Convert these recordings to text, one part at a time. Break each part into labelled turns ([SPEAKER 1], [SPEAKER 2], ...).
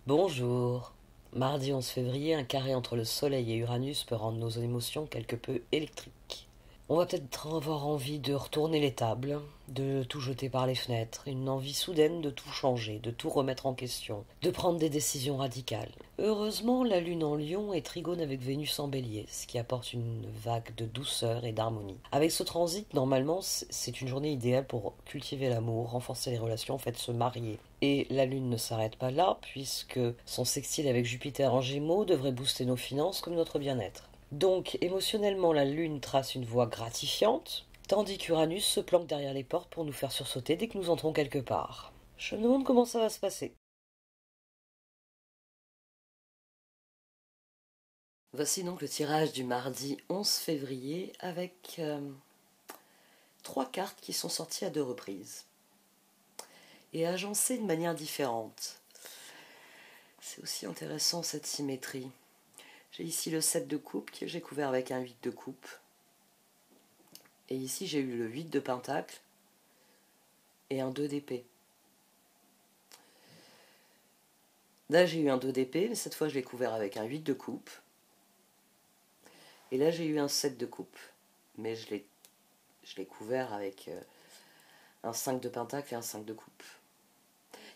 [SPEAKER 1] Bonjour. Mardi 11 février, un carré entre le Soleil et Uranus peut rendre nos émotions quelque peu électriques. On va peut-être avoir envie de retourner les tables, de tout jeter par les fenêtres, une envie soudaine de tout changer, de tout remettre en question, de prendre des décisions radicales. Heureusement, la Lune en Lion est trigone avec Vénus en Bélier, ce qui apporte une vague de douceur et d'harmonie. Avec ce transit, normalement, c'est une journée idéale pour cultiver l'amour, renforcer les relations, en fait se marier. Et la Lune ne s'arrête pas là, puisque son sextile avec Jupiter en Gémeaux devrait booster nos finances comme notre bien-être. Donc, émotionnellement, la Lune trace une voie gratifiante, tandis qu'Uranus se planque derrière les portes pour nous faire sursauter dès que nous entrons quelque part. Je me demande comment ça va se passer. Voici donc le tirage du mardi 11 février avec trois cartes qui sont sorties à deux reprises et agencées de manière différente. C'est aussi intéressant cette symétrie. J'ai ici le 7 de coupe que j'ai couvert avec un 8 de coupe. Et ici j'ai eu le 8 de pentacle et un 2 d'épée. Là j'ai eu un 2 d'épée, mais cette fois je l'ai couvert avec un 8 de coupe. Et là j'ai eu un 7 de coupe, mais je l'ai couvert avec un 5 de pentacle et un 5 de coupe.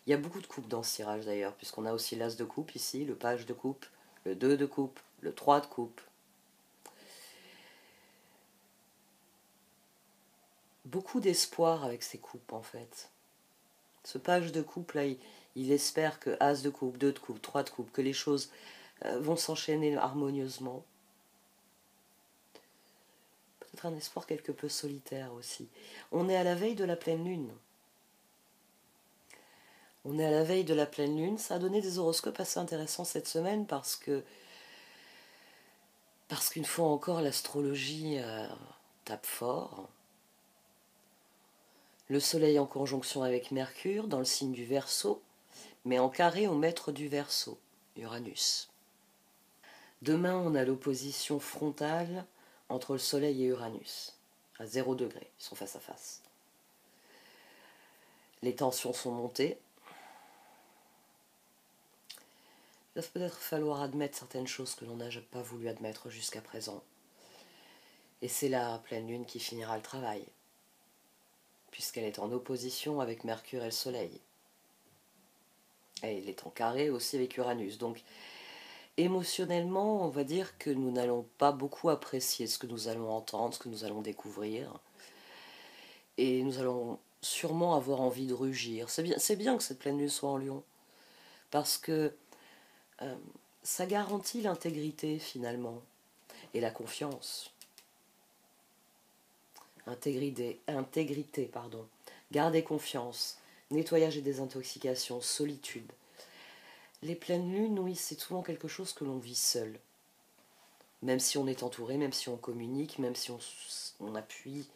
[SPEAKER 1] Il y a beaucoup de coupes dans ce tirage d'ailleurs, puisqu'on a aussi l'as de coupe ici, le page de coupe, le 2 de coupe, le 3 de coupe. Beaucoup d'espoir avec ces coupes en fait. Ce page de coupe là, il espère que as de coupe, 2 de coupe, 3 de coupe, que les choses vont s'enchaîner harmonieusement. Peut-être un espoir quelque peu solitaire aussi. On est à la veille de la pleine lune. On est à la veille de la pleine lune. Ça a donné des horoscopes assez intéressants cette semaine parce qu'une fois encore l'astrologie tape fort. Le soleil en conjonction avec Mercure dans le signe du Verseau, mais en carré au maître du Verseau, Uranus. Demain, on a l'opposition frontale entre le soleil et Uranus, à 0 degré, ils sont face à face. Les tensions sont montées. Il va peut-être falloir admettre certaines choses que l'on n'a pas voulu admettre jusqu'à présent. Et c'est la pleine lune qui finira le travail, puisqu'elle est en opposition avec Mercure et le Soleil. Et elle est en carré aussi avec Uranus. Donc, émotionnellement, on va dire que nous n'allons pas beaucoup apprécier ce que nous allons entendre, ce que nous allons découvrir. Et nous allons sûrement avoir envie de rugir. C'est bien que cette pleine lune soit en Lion, parce que ça garantit l'intégrité finalement, et la confiance. Intégrité, pardon. Garder confiance, nettoyage et désintoxication, solitude. Les pleines lunes, oui, c'est souvent quelque chose que l'on vit seul. Même si on est entouré, même si on communique, même si on appuie,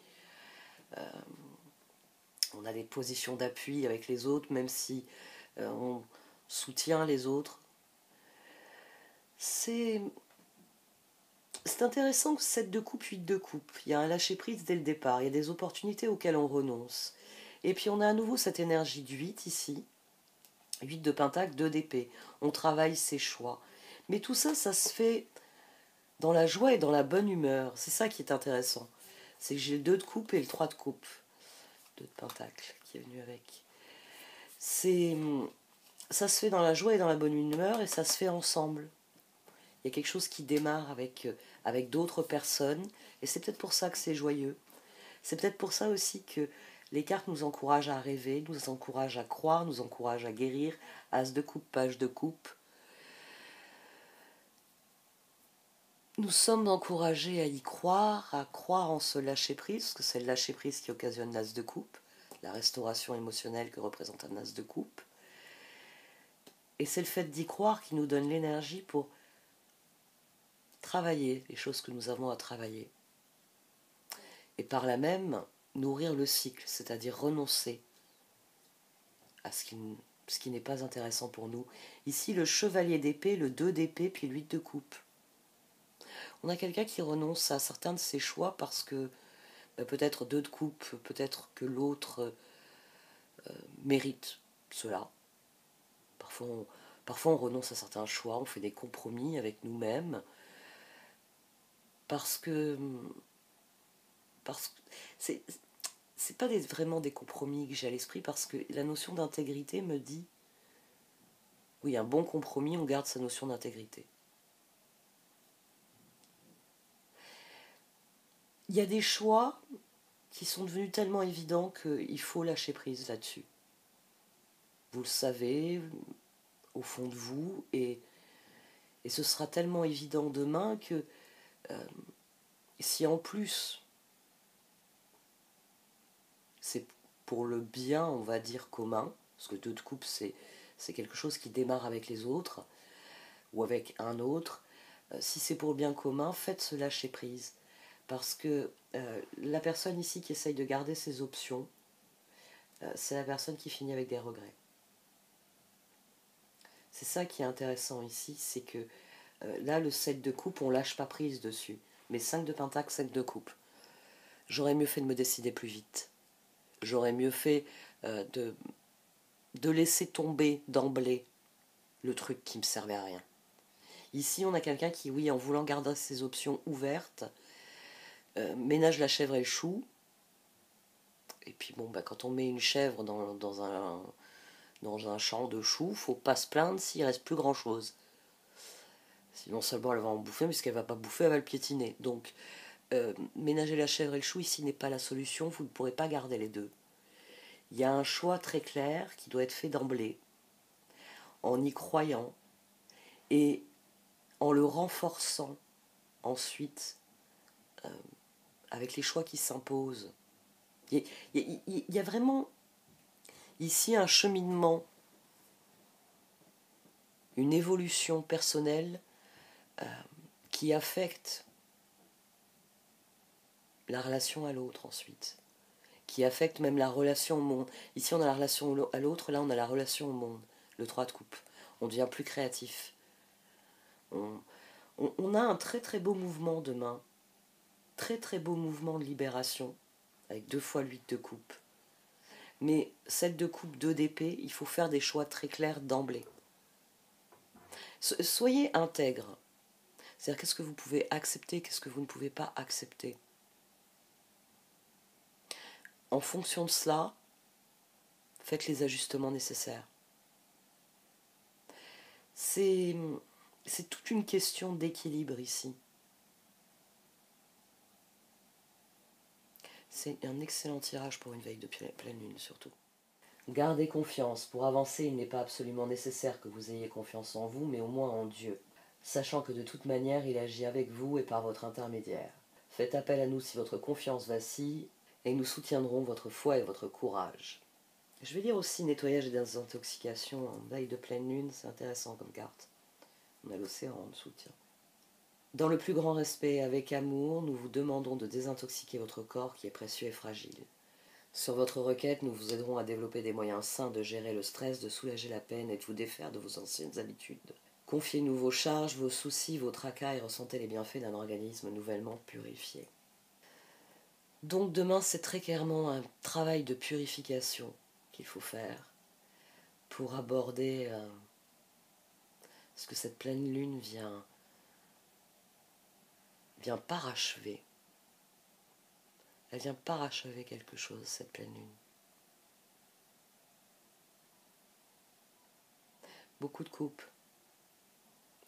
[SPEAKER 1] on a des positions d'appui avec les autres, même si on soutient les autres. C'est intéressant que 7 de coupe, 8 de coupe. Il y a un lâcher-prise dès le départ, il y a des opportunités auxquelles on renonce. Et puis on a à nouveau cette énergie du 8 ici, 8 de pentacle, 2 d'épée. On travaille ses choix. Mais tout ça, ça se fait dans la joie et dans la bonne humeur. C'est ça qui est intéressant. C'est que j'ai le 2 de coupe et le 3 de coupe. 2 de pentacle qui est venu avec. Ça se fait dans la joie et dans la bonne humeur et ça se fait ensemble. Il y a quelque chose qui démarre avec d'autres personnes et c'est peut-être pour ça que c'est joyeux. C'est peut-être pour ça aussi que les cartes nous encouragent à rêver, nous encouragent à croire, nous encouragent à guérir. As de coupe, page de coupe. Nous sommes encouragés à y croire, à croire en ce lâcher-prise, parce que c'est le lâcher-prise qui occasionne l'as de coupe, la restauration émotionnelle que représente un as de coupe. Et c'est le fait d'y croire qui nous donne l'énergie pour travailler les choses que nous avons à travailler. Et par là même, nourrir le cycle, c'est-à-dire renoncer à ce qui n'est pas intéressant pour nous. Ici, le chevalier d'épée, le 2 d'épée, puis le 8 de coupe. On a quelqu'un qui renonce à certains de ses choix parce que peut-être 2 de coupe, peut-être que l'autre mérite cela. Parfois, Parfois on renonce à certains choix, on fait des compromis avec nous-mêmes, parce que c'est pas vraiment des compromis que j'ai à l'esprit, parce que la notion d'intégrité me dit, oui, un bon compromis, on garde sa notion d'intégrité. Il y a des choix qui sont devenus tellement évidents qu'il faut lâcher prise là-dessus. Vous le savez, au fond de vous, et ce sera tellement évident demain que si en plus c'est pour le bien, on va dire, commun, parce que 2 de coupe, c'est quelque chose qui démarre avec les autres, ou avec un autre, si c'est pour le bien commun, faites ce lâcher prise. Parce que la personne ici qui essaye de garder ses options, c'est la personne qui finit avec des regrets. C'est ça qui est intéressant ici, c'est que là, le 7 de coupe, on lâche pas prise dessus. Mais 5 de pentacle, 7 de coupe. J'aurais mieux fait de me décider plus vite. J'aurais mieux fait de laisser tomber d'emblée le truc qui me servait à rien. Ici, on a quelqu'un qui, oui, en voulant garder ses options ouvertes, ménage la chèvre et le chou. Et puis bon, bah, quand on met une chèvre dans un champ de choux, faut pas se plaindre s'il reste plus grand chose. Sinon seulement elle va en bouffer, mais ce qu'elle va pas bouffer, elle va le piétiner. Donc ménager la chèvre et le chou ici n'est pas la solution, vous ne pourrez pas garder les deux. Il y a un choix très clair qui doit être fait d'emblée, en y croyant et en le renforçant ensuite avec les choix qui s'imposent. Il y a vraiment ici un cheminement, une évolution personnelle qui affecte la relation à l'autre ensuite, qui affecte même la relation au monde. Ici on a la relation à l'autre, là on a la relation au monde, le 3 de coupe. On devient plus créatif. On a un très très beau mouvement demain, très très beau mouvement de libération, avec 2 fois le 8 de coupe. Mais 7 de coupe, 2 d'épée, il faut faire des choix très clairs d'emblée. Soyez intègre. C'est-à-dire qu'est-ce que vous pouvez accepter, qu'est-ce que vous ne pouvez pas accepter. En fonction de cela, faites les ajustements nécessaires. C'est toute une question d'équilibre ici. C'est un excellent tirage pour une veille de pleine lune surtout. Gardez confiance. Pour avancer, il n'est pas absolument nécessaire que vous ayez confiance en vous, mais au moins en Dieu, sachant que de toute manière, il agit avec vous et par votre intermédiaire. Faites appel à nous si votre confiance vacille, et nous soutiendrons votre foi et votre courage. Je vais lire aussi nettoyage et désintoxication en veille de pleine lune, c'est intéressant comme carte. On a l'océan en dessous, tiens. Dans le plus grand respect et avec amour, nous vous demandons de désintoxiquer votre corps qui est précieux et fragile. Sur votre requête, nous vous aiderons à développer des moyens sains de gérer le stress, de soulager la peine et de vous défaire de vos anciennes habitudes. Confiez-nous vos charges, vos soucis, vos tracas et ressentez les bienfaits d'un organisme nouvellement purifié. Donc demain, c'est très clairement un travail de purification qu'il faut faire pour aborder ce que cette pleine lune vient parachever. Elle vient parachever quelque chose, cette pleine lune. Beaucoup de coupes.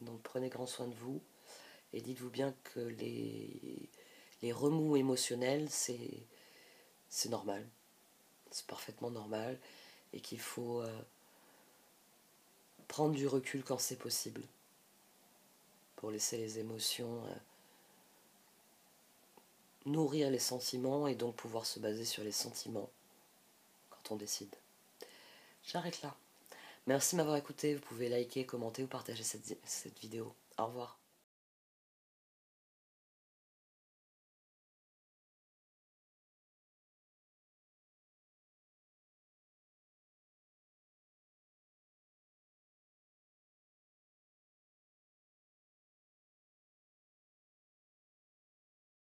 [SPEAKER 1] Donc prenez grand soin de vous et dites-vous bien que les remous émotionnels, c'est normal. C'est parfaitement normal et qu'il faut prendre du recul quand c'est possible pour laisser les émotions nourrir les sentiments et donc pouvoir se baser sur les sentiments quand on décide. J'arrête là. Merci de m'avoir écouté. Vous pouvez liker, commenter ou partager cette vidéo. Au revoir.